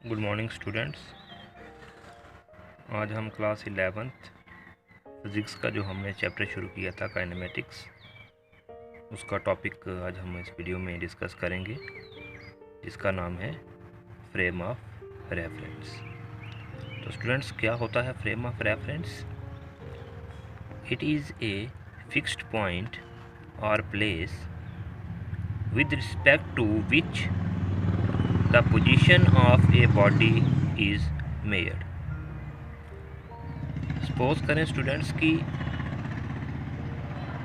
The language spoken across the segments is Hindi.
Good morning students. आज हम क्लास 11th फिज़िक्स का जो हमने चैप्टर शुरू किया था काइनेमेटिक्स, उसका टॉपिक आज हम इस वीडियो में डिस्कस करेंगे, जिसका नाम है फ्रेम ऑफ रेफरेंस। तो स्टूडेंट्स, क्या होता है frame of reference? It is a fixed point और place with respect to which the position of a body is measured। Suppose करें स्टूडेंट्स कि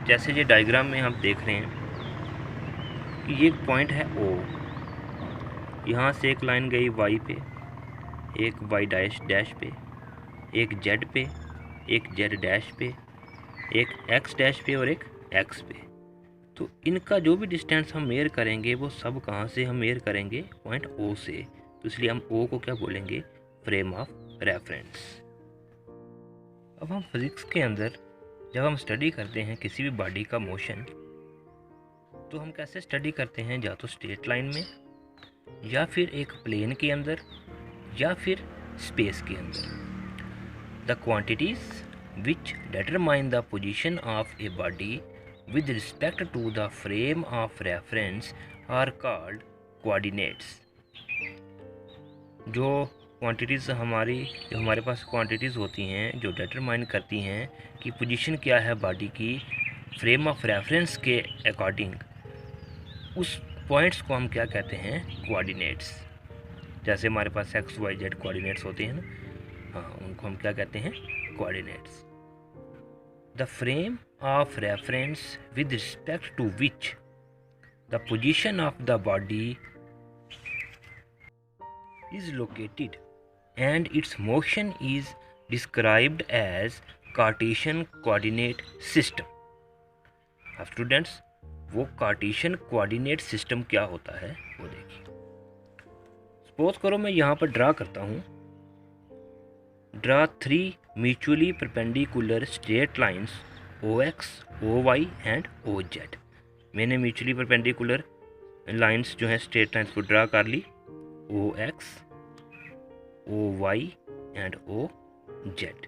जैसे ये डायग्राम में हम देख रहे हैं कि ये एक पॉइंट है O। यहाँ से एक लाइन गई Y पे, एक Y डैश पे, एक Z पे, एक Z डैश पे, एक X डैश पे और एक X पे। तो इनका जो भी डिस्टेंस हम मेयर करेंगे वो सब कहाँ से हम मेयर करेंगे? पॉइंट O से। तो इसलिए हम O को क्या बोलेंगे? Frame of reference. अब हम फिज़िक्स के अंदर जब हम स्टडी करते हैं किसी भी बॉडी का मोशन, तो हम कैसे स्टडी करते हैं? या तो स्ट्रेट लाइन में, या फिर एक प्लेन के अंदर, या फिर स्पेस के अंदर। The quantities which determine the position of a body with respect to the frame of reference are called coordinates। जो हमारे पास क्वांटिटीज़ होती हैं जो डिटरमाइन करती हैं कि पोजीशन क्या है बॉडी की फ्रेम ऑफ रेफरेंस के अकॉर्डिंग, उस पॉइंट्स को हम क्या कहते हैं? कोऑर्डिनेट्स। जैसे हमारे पास एक्स वाई जेड कोऑर्डिनेट्स होते हैं ना, हाँ, उनको हम क्या कहते हैं? Coordinates. The frame of reference with respect to which the position of the body is located and its motion is described as Cartesian coordinate system। अब स्टूडेंट्स, वो कार्टेशियन कोऑर्डिनेट सिस्टम क्या होता है वो देखिए। सपोज करो मैं यहाँ पर ड्रा करता हूँ, draw 3 mutually perpendicular straight lines OX, OY and OZ। मैंने म्यूचुअली परपेंडिकुलर लाइंस जो है स्ट्रेट लाइंस को ड्रा कर ली, OX, OY and OZ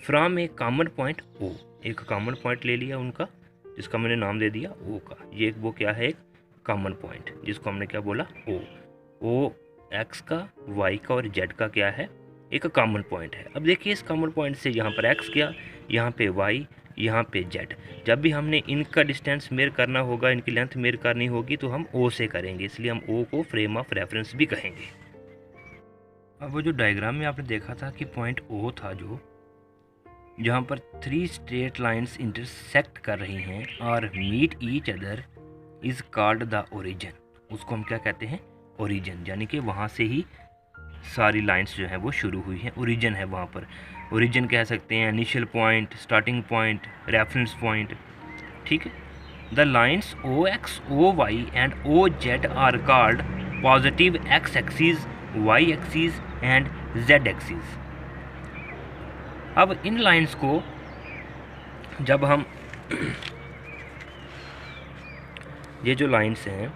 from A common point O। एक कॉमन पॉइंट ले लिया उनका, जिसका मैंने नाम दे दिया O का। ये वो क्या है? एक कॉमन पॉइंट, जिसको हमने क्या बोला? O X का, Y का और Z का क्या है? एक कॉमन पॉइंट है। अब देखिए, इस कॉमन पॉइंट से यहाँ पर X गया, यहाँ पे Y, यहाँ पे Z। जब भी हमने इनका डिस्टेंस मेयर करना होगा, इनकी लेंथ मेयर करनी होगी, तो हम O से करेंगे, इसलिए हम O को फ्रेम ऑफ रेफरेंस भी कहेंगे। अब वो जो डायग्राम में आपने देखा था कि पॉइंट O था, जो जहाँ पर 3 स्ट्रेट लाइंस इंटरसेक्ट कर रही हैं और meet each other, is called the origin. उसको हम क्या कहते हैं? ओरिजिन। यानी कि वहाँ से ही सारी लाइंस जो है वो शुरू हुई हैं, ओरिजिन है वहाँ पर। ओरिजिन कह सकते हैं, initial point, starting point, reference point, ठीक है। The lines OX, OY and OZ are called positive X axis, Y axis and Z axis. अब इन लाइंस को जब हम ये जो लाइंस हैं,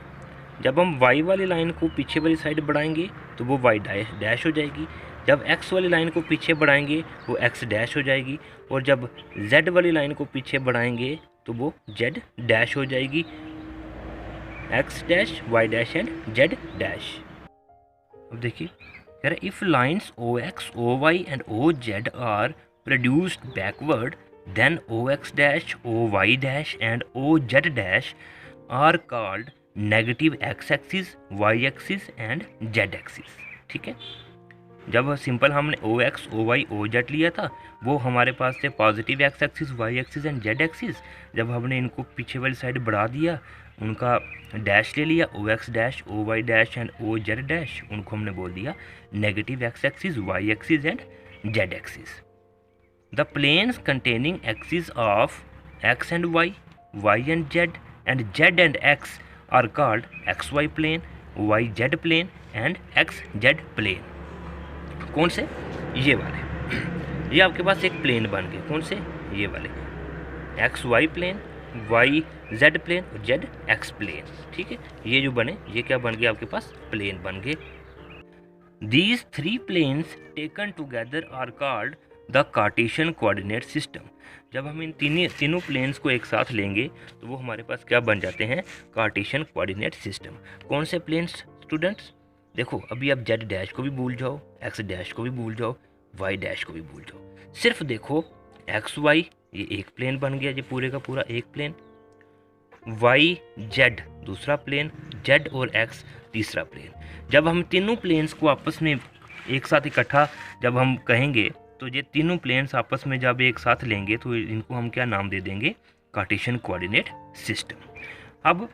जब हम Y वाली लाइन को पीछे वाली साइड बढ़ाएंगे तो वो Y डैश हो जाएगी। जब X वाली लाइन को पीछे बढ़ाएंगे वो X डैश हो जाएगी। और जब Z वाली लाइन को पीछे बढ़ाएंगे तो वो Z डैश हो जाएगी। X dash, Y dash and Z dash. अब देखिए कह रहा है, if lines OX, OY and OZ are produced backward, then OX dash, OY dash and OZ dash are called negative X axis, Y axis and Z axis. ठीक है, जब सिंपल हमने OX, OY, OZ लिया था, वो हमारे पास थे positive X axis, Y axis and Z axis. जब हमने इनको पीछे वाली साइड बढ़ा दिया, उनका डैश ले लिया, OX dash, OY dash and OZ dash, उनको हमने बोल दिया negative X axis, Y axis and Z axis. The planes containing axis of X and Y, Y and Z and Z and X are called XY plane, YZ plane and XZ plane. कौन से? ये वाले। ये आपके पास एक प्लेन बन गए। कौन से? ये वाले, XY प्लेन, YZ प्लेन और ZX प्लेन। ठीक है, ये जो बने, ये क्या बन गए? आपके पास प्लेन बन गए। These three planes taken together are called the Cartesian coordinate system. जब हम इन तीनों प्लेन्स को एक साथ लेंगे तो वो हमारे पास क्या बन जाते हैं, कार्टेशियन कोऑर्डिनेट सिस्टम। कौन से प्लेन्स स्टूडेंट्स, देखो अभी आप जेड डैश को भी भूल जाओ, एक्स डैश को भी भूल जाओ, वाई डैश को भी भूल जाओ, सिर्फ देखो एक्स वाई ये एक प्लेन बन गया, ये पूरे का पूरा एक प्लेन, वाई जेड दूसरा प्लेन, जेड और एक्स तीसरा प्लेन। जब हम तीनों प्लेन्स को आपस में एक साथ इकट्ठा जब हम कहेंगे तो ये तीनों प्लेन्स आपस में जब एक साथ लेंगे तो इनको हम क्या नाम दे देंगे, कार्टेशियन कोऑर्डिनेट सिस्टम। अब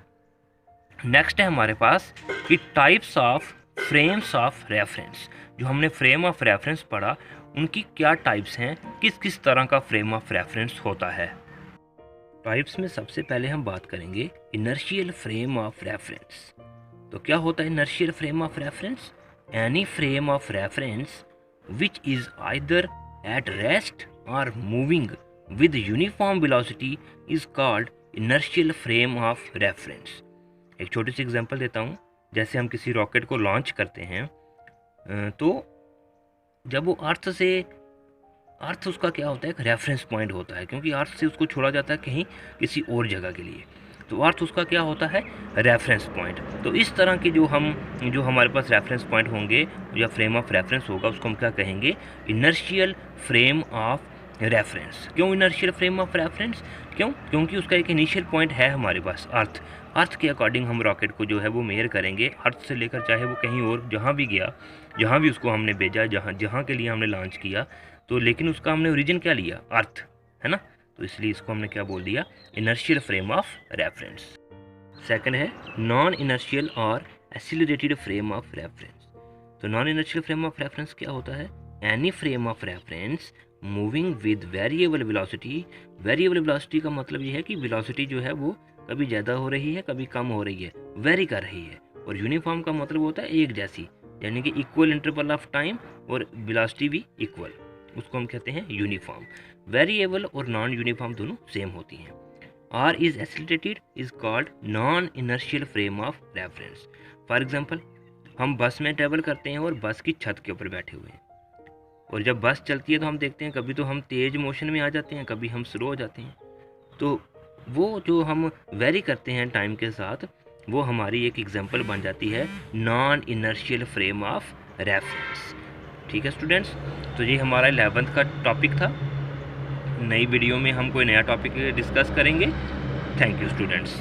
नेक्स्ट है हमारे पास कि types of frames of reference. जो हमने फ्रेम ऑफ रेफरेंस पढ़ा उनकी क्या टाइप्स हैं, किस किस तरह का फ्रेम ऑफ रेफरेंस होता है। टाइप्स में सबसे पहले हम बात करेंगे इनर्शियल फ्रेम ऑफ रेफरेंस। तो क्या होता है inertial frame of reference, any frame of reference which is either at rest or moving with uniform velocity is called inertial frame of reference। एक छोटी सी एग्जांपल देता हूँ, जैसे हम किसी रॉकेट को लॉन्च करते हैं तो जब वो अर्थ उसका क्या होता है, एक रेफरेंस पॉइंट होता है, क्योंकि अर्थ से उसको छोड़ा जाता है कहीं किसी और जगह के लिए, तो अर्थ उसका क्या होता है, रेफरेंस पॉइंट। तो इस तरह के जो हमारे पास रेफरेंस पॉइंट होंगे या फ्रेम ऑफ रेफरेंस होगा उसको हम क्या कहेंगे, इनर्शियल फ्रेम ऑफ रेफरेंस। क्यों इनर्शियल फ्रेम ऑफ रेफरेंस, क्योंकि उसका एक इनिशियल पॉइंट है हमारे पास अर्थ के अकॉर्डिंग हम रॉकेट को जो है वो मेयर करेंगे, अर्थ से लेकर चाहे वो कहीं और जहाँ भी गया, जहाँ भी उसको हमने भेजा, जहाँ के लिए हमने लॉन्च किया, तो लेकिन उसका हमने ओरिजिन क्या लिया, अर्थ है ना, तो इसलिए इसको हमने क्या बोल दिया, inertial frame of reference. Second है नॉन इनर्शियल और एक्सीलरेटेड फ्रेम ऑफ रेफरेंस। तो non inertial frame of reference क्या होता है, any frame of reference moving with variable velocity. Variable velocity का मतलब ये है कि वेलोसिटी जो है वो कभी ज़्यादा हो रही है कभी कम हो रही है, वेरी कर रही है। और यूनिफॉर्म का मतलब होता है एक जैसी, यानी कि इक्वल इंटरवल ऑफ टाइम और वेलोसिटी भी इक्वल, उसको हम कहते हैं यूनिफॉर्म। वेरिएबल और नॉन यूनिफॉर्म दोनों सेम होती हैं। Are is accelerated is called non inertial frame of reference. For example हम बस में ट्रेवल करते हैं और बस की छत के ऊपर बैठे हुए हैं, और जब बस चलती है तो हम देखते हैं कभी तो हम तेज़ मोशन में आ जाते हैं, कभी हम स्लो हो जाते हैं। तो वो जो हम वेरी करते हैं टाइम के साथ, वो हमारी एक एग्जांपल बन जाती है non inertial frame of reference. ठीक है स्टूडेंट्स, तो ये हमारा 11th का टॉपिक था। नई वीडियो में हम कोई नया टॉपिक डिस्कस करेंगे। Thank you students.